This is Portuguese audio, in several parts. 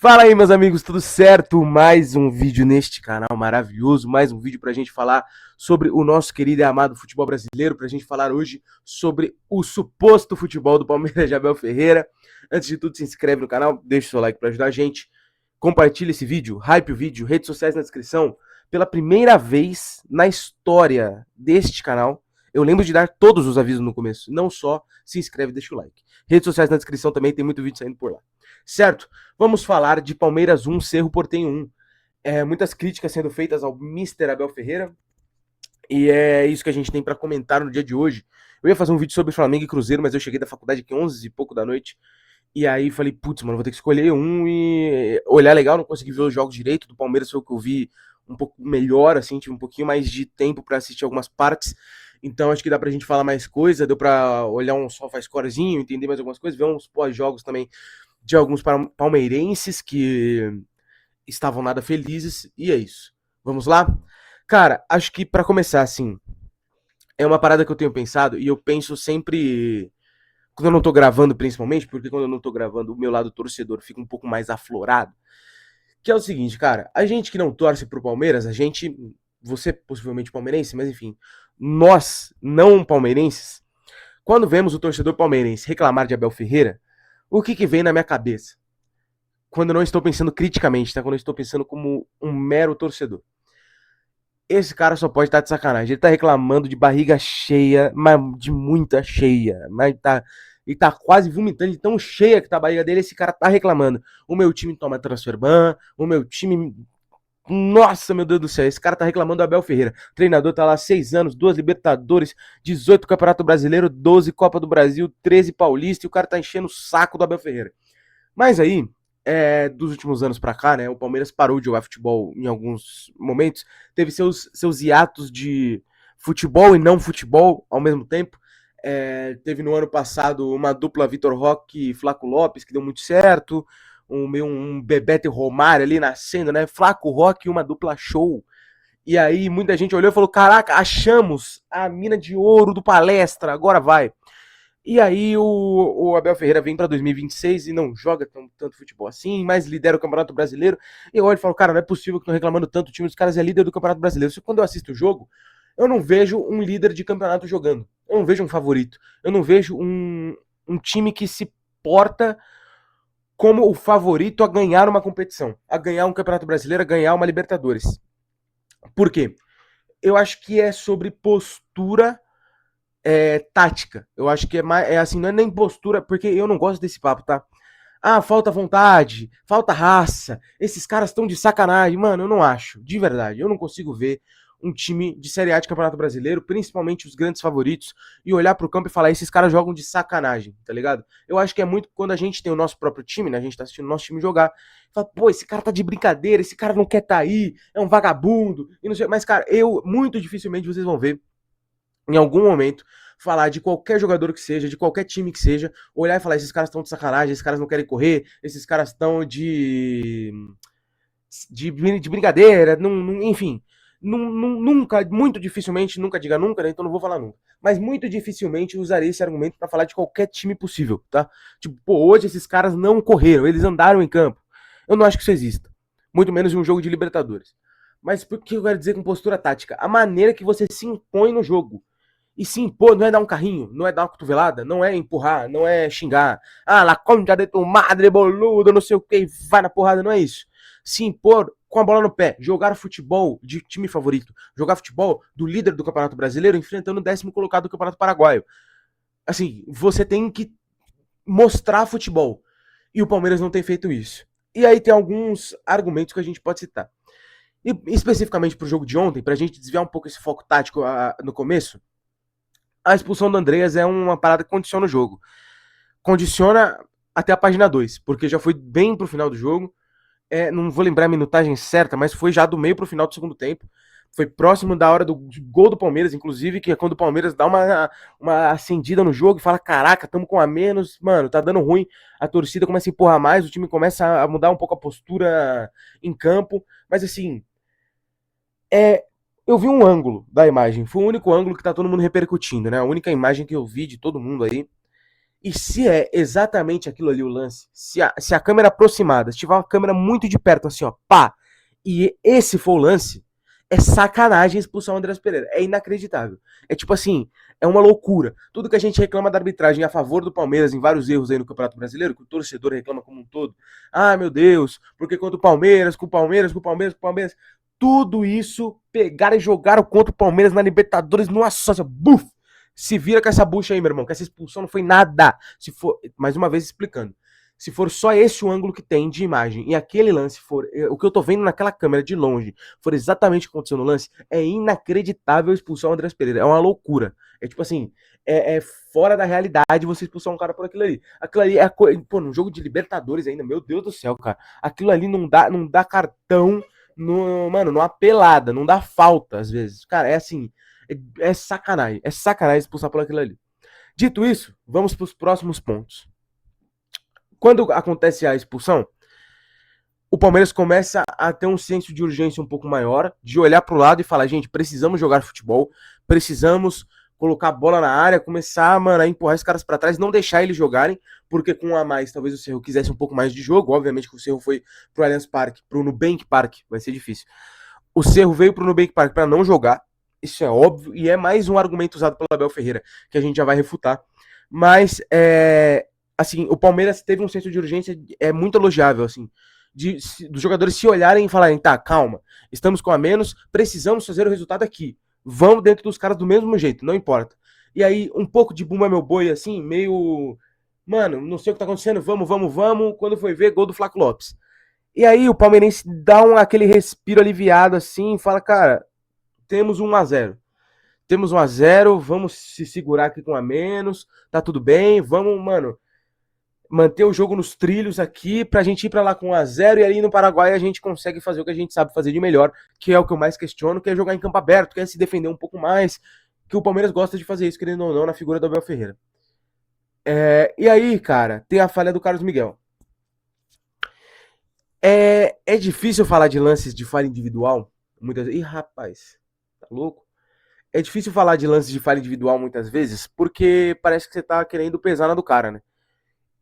Fala aí, meus amigos, tudo certo? Mais um vídeo neste canal maravilhoso, mais um vídeo pra gente falar sobre o nosso querido e amado futebol brasileiro, pra gente falar hoje sobre o suposto futebol do Palmeiras de Abel Ferreira. Antes de tudo, se inscreve no canal, deixa o seu like pra ajudar a gente, compartilha esse vídeo, hype o vídeo, redes sociais na descrição. Pela primeira vez na história deste canal, eu lembro de dar todos os avisos no começo, não só se inscreve e deixa o like. Redes sociais na descrição também, tem muito vídeo saindo por lá. Certo? Vamos falar de Palmeiras 1, Cerro Porteño 1. Muitas críticas sendo feitas ao Mister Abel Ferreira. E é isso que a gente tem para comentar no dia de hoje. Eu ia fazer um vídeo sobre Flamengo e Cruzeiro, mas eu cheguei da faculdade aqui 11 e pouco da noite. E aí falei, putz, mano, vou ter que escolher um e olhar legal. Não consegui ver os jogos direito. Do Palmeiras foi o que eu vi um pouco melhor, assim, tive um pouquinho mais de tempo para assistir algumas partes. Então acho que dá pra gente falar mais coisa. Deu pra olhar um sofascorezinho, entender mais algumas coisas, ver uns pós-jogos também de alguns palmeirenses que estavam nada felizes, e é isso. Vamos lá? Cara, acho que para começar, assim, é uma parada que eu tenho pensado, e eu penso sempre, quando eu não tô gravando principalmente, porque quando eu não tô gravando, o meu lado torcedor fica um pouco mais aflorado, que é o seguinte, cara, a gente que não torce pro Palmeiras, a gente, você possivelmente palmeirense, mas enfim, nós, não palmeirenses, quando vemos o torcedor palmeirense reclamar de Abel Ferreira, o que vem na minha cabeça? Quando eu não estou pensando criticamente, tá? Quando eu estou pensando como um mero torcedor. Esse cara só pode estar de sacanagem. Ele tá reclamando de barriga cheia, mas de muita cheia. Mas ele tá quase vomitando de tão cheia que tá a barriga dele. Esse cara tá reclamando. O meu time toma transfer ban, o meu time... Nossa, meu Deus do céu, esse cara tá reclamando do Abel Ferreira. O treinador tá lá 6 anos, 2 Libertadores, 18 Campeonato Brasileiro, 12 Copa do Brasil, 13 Paulista, e o cara tá enchendo o saco do Abel Ferreira. Mas aí, dos últimos anos pra cá, né, o Palmeiras parou de jogar futebol em alguns momentos, teve seus hiatos de futebol e não futebol ao mesmo tempo. Teve no ano passado uma dupla Vitor Roque e Flaco Lopes, que deu muito certo, um Bebeto e Romário ali nascendo, né, Flaco Roque e uma dupla show. E aí muita gente olhou e falou, caraca, achamos a mina de ouro do Palestra, agora vai. E aí o Abel Ferreira vem para 2026 e não joga tanto futebol assim, mas lidera o Campeonato Brasileiro. E eu olho e falo, cara, não é possível que estão reclamando tanto, o time dos caras é líder do Campeonato Brasileiro. Só que quando eu assisto o jogo, eu não vejo um líder de campeonato jogando. Eu não vejo um favorito. Eu não vejo um time que se porta como o favorito a ganhar uma competição, a ganhar um Campeonato Brasileiro, a ganhar uma Libertadores. Por quê? Eu acho que é sobre postura tática. Eu acho que é assim, não é nem postura, porque eu não gosto desse papo, tá? Ah, falta vontade, falta raça, esses caras estão de sacanagem. Mano, eu não acho, de verdade. Eu não consigo ver um time de Série A de Campeonato Brasileiro, principalmente os grandes favoritos, e olhar pro campo e falar, esses caras jogam de sacanagem, tá ligado? Eu acho que é muito quando a gente tem o nosso próprio time, né? A gente tá assistindo o nosso time jogar, fala, pô, esse cara tá de brincadeira, esse cara não quer tá aí, é um vagabundo, e não sei. Mas, cara, muito dificilmente vocês vão ver em algum momento, falar de qualquer jogador que seja, de qualquer time que seja, olhar e falar, esses caras estão de sacanagem, esses caras não querem correr, esses caras estão de brincadeira, enfim. Nunca, muito dificilmente, nunca diga nunca, né? Então não vou falar nunca. Mas muito dificilmente usarei esse argumento para falar de qualquer time possível, tá? Tipo, pô, hoje esses caras não correram, eles andaram em campo. Eu não acho que isso exista. Muito menos em um jogo de Libertadores. Mas o que eu quero dizer com postura tática? A maneira que você se impõe no jogo. E se impor não é dar um carrinho, não é dar uma cotovelada, não é empurrar, não é xingar. Ah, la concha de tu madre, boludo, não sei o que, vai na porrada, não é isso. Se impor com a bola no pé, jogar futebol de time favorito, jogar futebol do líder do Campeonato Brasileiro enfrentando o 10º colocado do Campeonato Paraguaio. Assim, você tem que mostrar futebol. E o Palmeiras não tem feito isso. E aí tem alguns argumentos que a gente pode citar. E especificamente pro jogo de ontem, pra gente desviar um pouco esse foco tático no começo, a expulsão do Andreas é uma parada que condiciona o jogo. Condiciona até a página 2, porque já foi bem pro final do jogo. Não vou lembrar a minutagem certa, mas foi já do meio pro final do segundo tempo. Foi próximo da hora do gol do Palmeiras, inclusive, que é quando o Palmeiras dá uma acendida no jogo e fala, caraca, tamo com a menos, mano, tá dando ruim. A torcida começa a empurrar mais, o time começa a mudar um pouco a postura em campo. Mas assim, eu vi um ângulo da imagem, foi o único ângulo que tá todo mundo repercutindo, né? A única imagem que eu vi de todo mundo aí. E se é exatamente aquilo ali o lance, se a câmera aproximada, se tiver uma câmera muito de perto, assim, ó, pá, e esse for o lance, é sacanagem expulsar o Andrés Pereira. É inacreditável. É tipo assim, é uma loucura. Tudo que a gente reclama da arbitragem a favor do Palmeiras, em vários erros aí no Campeonato Brasileiro, que o torcedor reclama como um todo. Ah, meu Deus, porque contra o Palmeiras, com o Palmeiras, com o Palmeiras, com o Palmeiras. Tudo isso pegaram e jogaram contra o Palmeiras na Libertadores numa só. Buf! Se vira com essa bucha aí, meu irmão, que essa expulsão não foi nada. Se for, mais uma vez explicando, se for só esse o ângulo que tem de imagem e aquele lance for o que eu tô vendo naquela câmera de longe, for exatamente o que aconteceu no lance, é inacreditável expulsar o Andrés Pereira. É uma loucura. É tipo assim, é fora da realidade você expulsar um cara por aquilo ali. Aquilo ali é pô, num jogo de Libertadores ainda, meu Deus do céu, cara. Aquilo ali não dá cartão no, mano, numa pelada, não dá falta às vezes. Cara, é assim, é sacanagem expulsar por aquilo ali. Dito isso, vamos para os próximos pontos. Quando acontece a expulsão, o Palmeiras começa a ter um senso de urgência um pouco maior, de olhar para o lado e falar, gente, precisamos jogar futebol, precisamos colocar a bola na área, começar, mano, a empurrar esses caras para trás, não deixar eles jogarem, porque com um a mais, talvez o Cerro quisesse um pouco mais de jogo, obviamente que o Cerro foi pro Allianz Parque, pro Nubank Park, vai ser difícil. O Cerro veio pro Nubank Park para não jogar, isso é óbvio, e é mais um argumento usado pelo Abel Ferreira, que a gente já vai refutar. Mas, assim, o Palmeiras teve um senso de urgência muito elogiável, assim, dos jogadores se olharem e falarem, tá, calma, estamos com a menos, precisamos fazer o resultado aqui. Vamos dentro dos caras do mesmo jeito, não importa. E aí, um pouco de bumba meu boi, assim, meio... Mano, não sei o que tá acontecendo, vamos. Quando foi ver, gol do Flaco Lopes. E aí o palmeirense dá aquele respiro aliviado, assim, e fala, cara, temos 1-0. Temos 1-0, vamos se segurar aqui com a menos, tá tudo bem, vamos, mano, manter o jogo nos trilhos aqui pra gente ir pra lá com 1-0 e ali no Paraguai a gente consegue fazer o que a gente sabe fazer de melhor, que é o que eu mais questiono, que é jogar em campo aberto, que é se defender um pouco mais, que o Palmeiras gosta de fazer isso, querendo ou não, na figura do Abel Ferreira. E aí, cara, tem a falha do Carlos Miguel. É difícil falar de lances de falha individual, muitas vezes. Ih, rapaz, tá louco? É difícil falar de lances de falha individual muitas vezes, porque parece que você tá querendo pesar na do cara, né?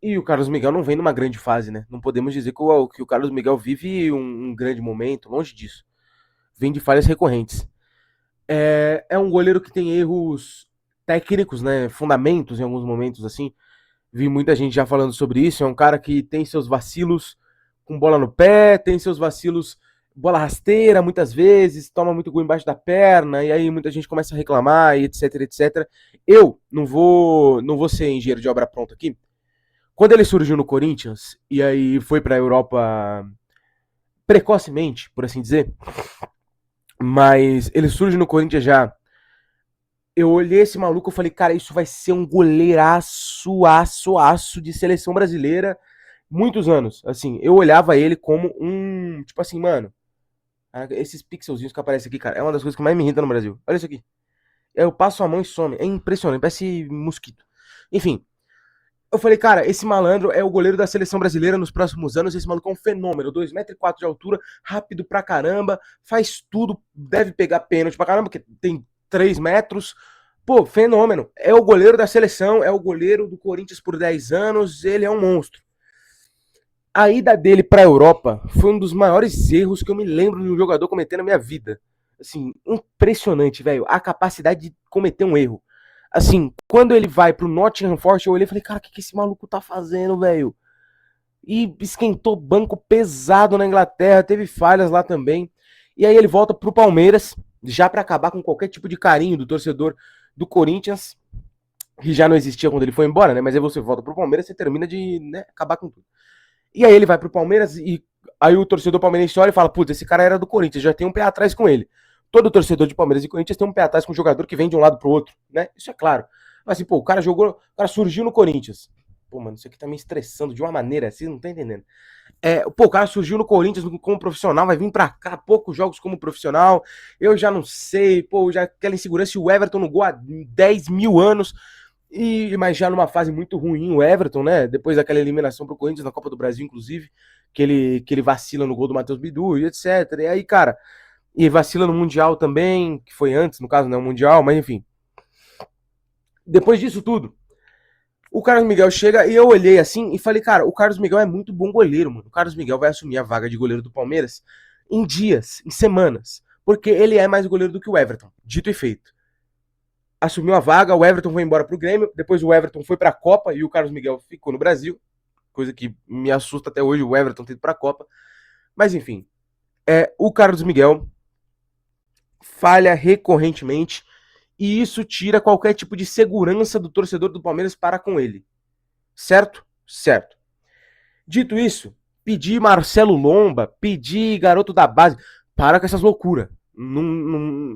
E o Carlos Miguel não vem numa grande fase, né? Não podemos dizer que o Carlos Miguel vive um grande momento, longe disso. Vem de falhas recorrentes. É um goleiro que tem erros técnicos, né? Fundamentos em alguns momentos, assim. Vi muita gente já falando sobre isso. É um cara que tem seus vacilos com bola no pé, tem seus vacilos bola rasteira muitas vezes, toma muito gol embaixo da perna, e aí muita gente começa a reclamar, e etc, etc. Eu não vou ser engenheiro de obra pronta aqui. Quando ele surgiu no Corinthians, e aí foi pra Europa precocemente, por assim dizer, mas ele surge no Corinthians já. Eu olhei esse maluco e falei, cara, isso vai ser um goleiraço, aço de seleção brasileira muitos anos. Assim, eu olhava ele como um, tipo assim, mano, esses pixelzinhos que aparecem aqui, cara, é uma das coisas que mais me irrita no Brasil. Olha isso aqui. Eu passo a mão e some. É impressionante, parece mosquito. Enfim, eu falei, cara, esse malandro é o goleiro da seleção brasileira nos próximos anos. Esse maluco é um fenômeno. 2,4 m de altura, rápido pra caramba, faz tudo, deve pegar pênalti pra caramba, porque tem 3 metros. Pô, fenômeno. É o goleiro da seleção, é o goleiro do Corinthians por 10 anos, ele é um monstro. A ida dele pra Europa foi um dos maiores erros que eu me lembro de um jogador cometer na minha vida. Assim, impressionante, velho, a capacidade de cometer um erro. Assim, quando ele vai pro Nottingham Forest, eu olhei e falei, cara, o que esse maluco tá fazendo, velho? E esquentou banco pesado na Inglaterra, teve falhas lá também. E aí ele volta pro Palmeiras, já para acabar com qualquer tipo de carinho do torcedor do Corinthians, que já não existia quando ele foi embora, né? Mas aí você volta pro Palmeiras, você termina de, né, acabar com tudo. E aí ele vai pro Palmeiras e aí o torcedor palmeirense olha e fala, putz, esse cara era do Corinthians, já tem um pé atrás com ele. Todo torcedor de Palmeiras e Corinthians tem um pé atrás com um jogador que vem de um lado pro outro, né? Isso é claro. Mas assim, pô, o cara jogou, o cara surgiu no Corinthians. Pô, mano, isso aqui tá me estressando de uma maneira assim, não tá entendendo. Pô, o cara surgiu no Corinthians como profissional, vai vir pra cá, poucos jogos como profissional, eu já não sei, pô, já aquela insegurança, o Everton no gol há 10 mil anos, mas já numa fase muito ruim o Everton, né, depois daquela eliminação pro Corinthians na Copa do Brasil, inclusive, que ele vacila no gol do Matheus Bidu e etc, e aí, cara, e vacila no Mundial também, que foi antes, no caso, não é o Mundial, mas enfim. Depois disso tudo, O Carlos Miguel chega e eu olhei assim e falei, cara, o Carlos Miguel é muito bom goleiro, mano. O Carlos Miguel vai assumir a vaga de goleiro do Palmeiras em dias, em semanas. Porque ele é mais goleiro do que o Everton. Dito e feito. Assumiu a vaga, o Everton foi embora pro Grêmio, depois o Everton foi pra Copa e o Carlos Miguel ficou no Brasil. Coisa que me assusta até hoje, o Everton ter ido pra Copa. Mas enfim, o Carlos Miguel falha recorrentemente e isso tira qualquer tipo de segurança do torcedor do Palmeiras para com ele. Certo? Certo. Dito isso, pedir Marcelo Lomba, pedir garoto da base, para com essas loucuras.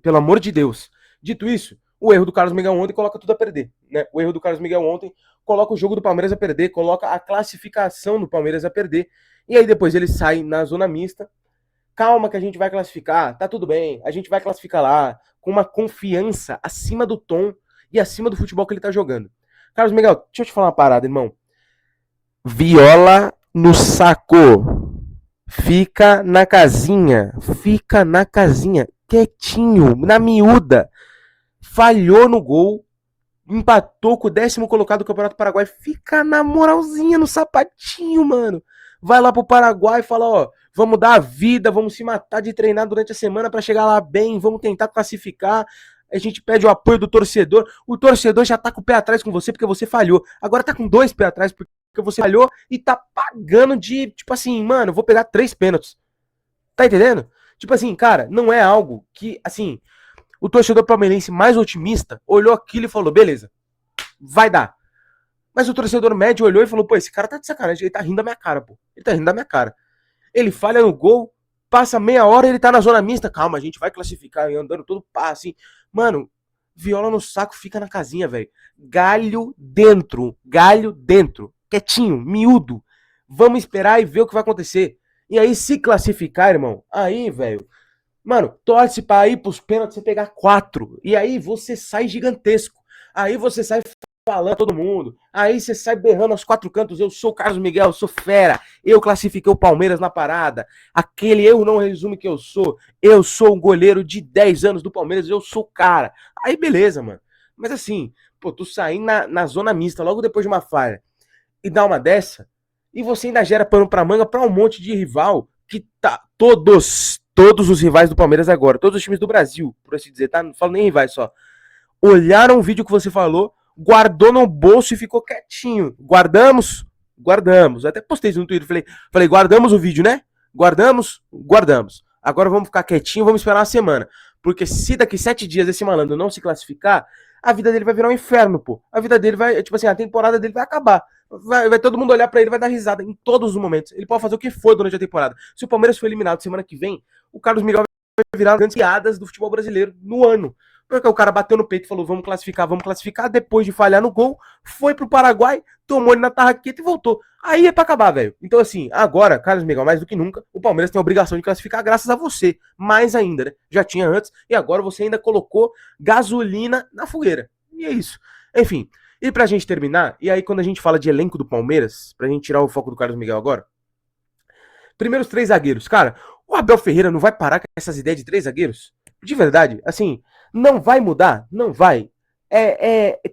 Pelo amor de Deus. Dito isso, o erro do Carlos Miguel ontem coloca tudo a perder. Né? O erro do Carlos Miguel ontem coloca o jogo do Palmeiras a perder, coloca a classificação do Palmeiras a perder. E aí depois ele sai na zona mista. Calma que a gente vai classificar, tá tudo bem, a gente vai classificar lá, com uma confiança acima do tom e acima do futebol que ele tá jogando. Carlos Miguel, deixa eu te falar uma parada, irmão. Viola no saco. Fica na casinha. Fica na casinha. Quietinho, na miúda. Falhou no gol. Empatou com o 10º colocado do Campeonato Paraguai. Fica na moralzinha, no sapatinho, mano. Vai lá pro Paraguai e fala, ó, vamos dar a vida, vamos se matar de treinar durante a semana pra chegar lá bem, vamos tentar classificar. A gente pede o apoio do torcedor. O torcedor já tá com o pé atrás com você porque você falhou. Agora tá com 2 pés atrás porque você falhou e tá pagando de, tipo assim, mano, eu vou pegar 3 pênaltis. Tá entendendo? Tipo assim, cara, não é algo que, assim, o torcedor palmeirense mais otimista olhou aquilo e falou, beleza, vai dar. Mas o torcedor médio olhou e falou, pô, esse cara tá de sacanagem, ele tá rindo da minha cara, pô. Ele tá rindo da minha cara. Ele falha no gol, passa meia hora e ele tá na zona mista. Calma, a gente vai classificar, andando todo pá, assim. Mano, viola no saco, fica na casinha, velho. Galho dentro. Quietinho, miúdo. Vamos esperar e ver o que vai acontecer. E aí, se classificar, irmão, aí, velho, mano, torce pra ir pros pênaltis você pegar 4. E aí você sai gigantesco. Aí você sai falando todo mundo. Aí você sai berrando aos 4 cantos. Eu sou o Carlos Miguel, eu sou fera. Eu classifiquei o Palmeiras na parada. Aquele eu não resume que eu sou. Eu sou um goleiro de 10 anos do Palmeiras. Eu sou o cara. Aí beleza, mano. Mas assim, pô, tu sair na zona mista logo depois de uma falha e dar uma dessa, e você ainda gera pano pra manga pra um monte de rival que tá. Todos os rivais do Palmeiras agora, todos os times do Brasil, por assim dizer, tá? Não falo nem rivais só. Olharam o vídeo que você falou, guardou no bolso e ficou quietinho. Guardamos? Guardamos. Até postei isso no Twitter. Falei, guardamos o vídeo, né? Guardamos? Guardamos. Agora vamos ficar quietinho, vamos esperar uma semana. Porque se daqui 7 dias esse malandro não se classificar, a vida dele vai virar um inferno, pô. A vida dele vai, tipo assim, a temporada dele vai acabar. Vai todo mundo olhar pra ele, vai dar risada em todos os momentos. Ele pode fazer o que for durante a temporada. Se o Palmeiras for eliminado semana que vem, o Carlos Miguel vai virar grandes piadas do futebol brasileiro no ano. Porque o cara bateu no peito e falou, vamos classificar. Depois de falhar no gol, foi pro Paraguai, tomou ele na tarraqueta e voltou. Aí é pra acabar, velho. Então assim, agora, Carlos Miguel, mais do que nunca, o Palmeiras tem a obrigação de classificar graças a você. Mais ainda, né? Já tinha antes e agora você ainda colocou gasolina na fogueira. E é isso. Enfim, e pra gente terminar, e aí quando a gente fala de elenco do Palmeiras, pra gente tirar o foco do Carlos Miguel agora, primeiro os 3 zagueiros. Cara, o Abel Ferreira não vai parar com essas ideias de 3 zagueiros? De verdade, assim, não vai mudar? Não vai.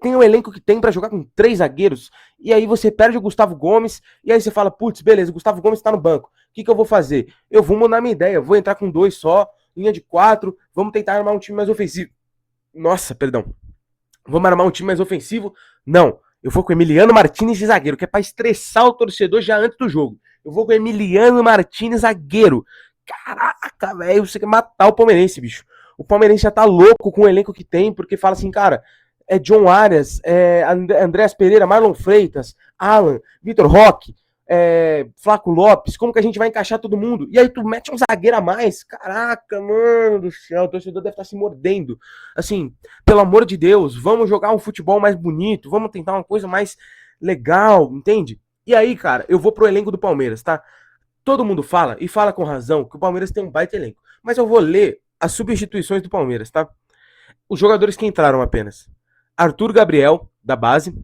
Tem o elenco que tem pra jogar com 3 zagueiros, e aí você perde o Gustavo Gomes, e aí você fala, putz, beleza, o Gustavo Gomes tá no banco. O que eu vou fazer? Eu vou mudar minha ideia, vou entrar com 2 só, linha de 4, vamos tentar armar um time mais ofensivo. Nossa, perdão. Vamos armar um time mais ofensivo? Não. Eu vou com Emiliano Martínez de zagueiro, que é pra estressar o torcedor já antes do jogo. Eu vou com Emiliano Martínez zagueiro. Caraca, velho, você quer matar o palmeirense, bicho. O palmeirense já tá louco com o elenco que tem, porque fala assim, cara, é John Arias, Andréas Pereira, Marlon Freitas, Alan, Vitor Roque, Flaco Lopes, como que a gente vai encaixar todo mundo? E aí tu mete um zagueiro a mais, caraca, mano do céu, o torcedor deve estar se mordendo. Assim, pelo amor de Deus, vamos jogar um futebol mais bonito, vamos tentar uma coisa mais legal, entende? E aí, cara, eu vou pro elenco do Palmeiras, tá? Todo mundo fala, e fala com razão, que o Palmeiras tem um baita elenco. Mas eu vou ler as substituições do Palmeiras, tá? Os jogadores que entraram apenas. Arthur Gabriel, da base,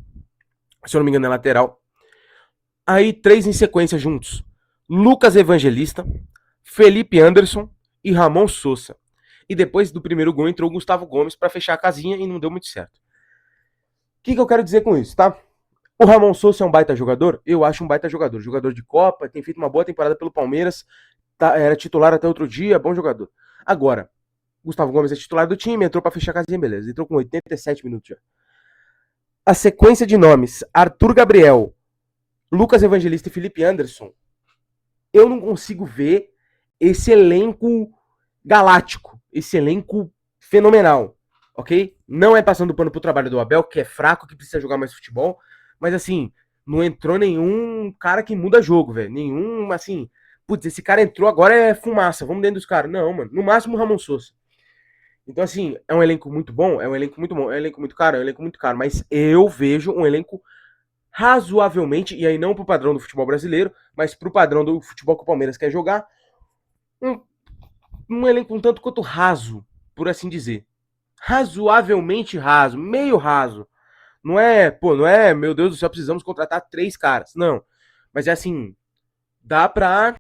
se eu não me engano é lateral. Aí 3 em sequência juntos. Lucas Evangelista, Felipe Anderson e Ramon Sousa. E depois do primeiro gol entrou o Gustavo Gomes para fechar a casinha e não deu muito certo. O que eu quero dizer com isso, tá? O Ramon Sousa é um baita jogador? Eu acho um baita jogador. Jogador de Copa, tem feito uma boa temporada pelo Palmeiras, era titular até outro dia, bom jogador. Agora, Gustavo Gomes é titular do time, entrou pra fechar a casinha, beleza. Entrou com 87 minutos já. A sequência de nomes, Arthur Gabriel, Lucas Evangelista e Felipe Anderson, eu não consigo ver esse elenco galáctico, esse elenco fenomenal, ok? Não é passando pano pro trabalho do Abel, que é fraco, que precisa jogar mais futebol, mas assim, não entrou nenhum cara que muda jogo, velho. Nenhum, assim, putz, esse cara entrou, agora é fumaça, vamos dentro dos caras. Não, mano, no máximo o Ramon Sousa. Então, assim, é um elenco muito bom, é um elenco muito bom, é um elenco muito caro, é um elenco muito caro, mas eu vejo um elenco razoavelmente, e aí não pro padrão do futebol brasileiro, mas pro padrão do futebol que o Palmeiras quer jogar, um elenco um tanto quanto raso, por assim dizer. Razoavelmente raso, meio raso. Não é, pô, não é, meu Deus do céu, precisamos contratar 3 caras. Não. Mas é assim, dá pra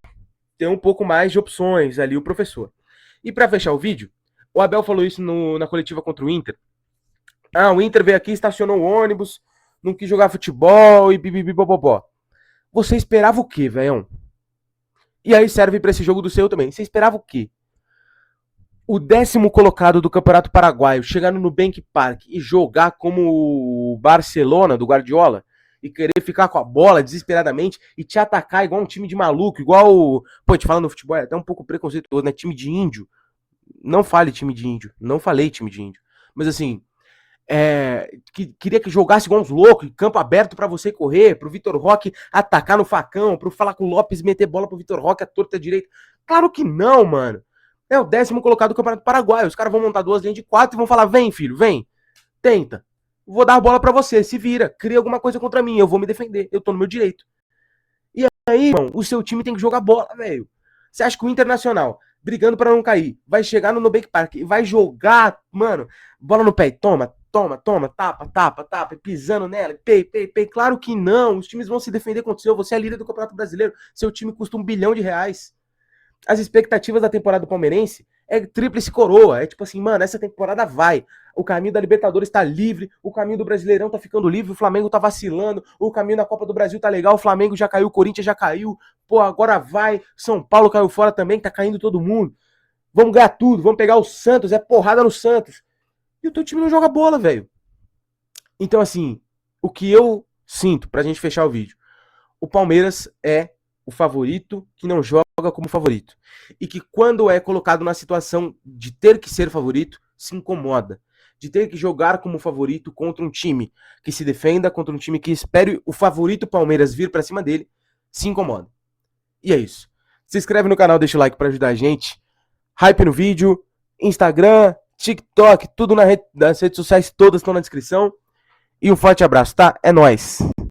ter um pouco mais de opções ali o professor. E pra fechar o vídeo, o Abel falou isso na coletiva contra o Inter. Ah, o Inter veio aqui, estacionou o ônibus, não quis jogar futebol e bibibibobobó. Você esperava o quê, velhão? E aí serve pra esse jogo do seu também. Você esperava o quê? O 10º colocado do Campeonato Paraguaio chegar no Nubank Park e jogar como o Barcelona do Guardiola e querer ficar com a bola desesperadamente e te atacar igual um time de maluco, igual. Pô, te falando no futebol, é até um pouco preconceituoso, né? Time de índio. Não fale time de índio. Não falei time de índio. Mas assim, queria que jogasse igual uns loucos, campo aberto pra você correr, pro Vitor Roque atacar no facão, pro falar com o Lopes meter bola pro Vitor Roque à torta direita. Claro que não, mano. É o 10º colocado do Campeonato Paraguai. Os caras vão montar 2 linhas de 4 e vão falar: vem, filho, vem. Tenta. Vou dar a bola pra você. Se vira. Cria alguma coisa contra mim. Eu vou me defender. Eu tô no meu direito. E aí, irmão, o seu time tem que jogar bola, velho. Você acha que o Internacional, brigando pra não cair, vai chegar no Nubank Park e vai jogar, mano, bola no pé e toma, tapa, pisando nela, pei. Claro que não. Os times vão se defender contra o seu. Você é líder do Campeonato Brasileiro. Seu time custa R$1 bilhão. As expectativas da temporada do palmeirense é tríplice coroa. É tipo assim, mano, essa temporada vai. O caminho da Libertadores tá livre, o caminho do Brasileirão tá ficando livre, o Flamengo tá vacilando, o caminho da Copa do Brasil tá legal, o Flamengo já caiu, o Corinthians já caiu, pô, agora vai, São Paulo caiu fora também, tá caindo todo mundo. Vamos ganhar tudo, vamos pegar o Santos, é porrada no Santos. E o teu time não joga bola, velho. Então, assim, o que eu sinto, pra gente fechar o vídeo, o Palmeiras é o favorito que não joga como favorito. E que quando é colocado na situação de ter que ser favorito, se incomoda. De ter que jogar como favorito contra um time que se defenda, contra um time que espere o favorito Palmeiras vir pra cima dele, se incomoda. E é isso. Se inscreve no canal, deixa o like pra ajudar a gente. Hype no vídeo, Instagram, TikTok, tudo nas redes sociais, todas estão na descrição. E um forte abraço, tá? É nóis!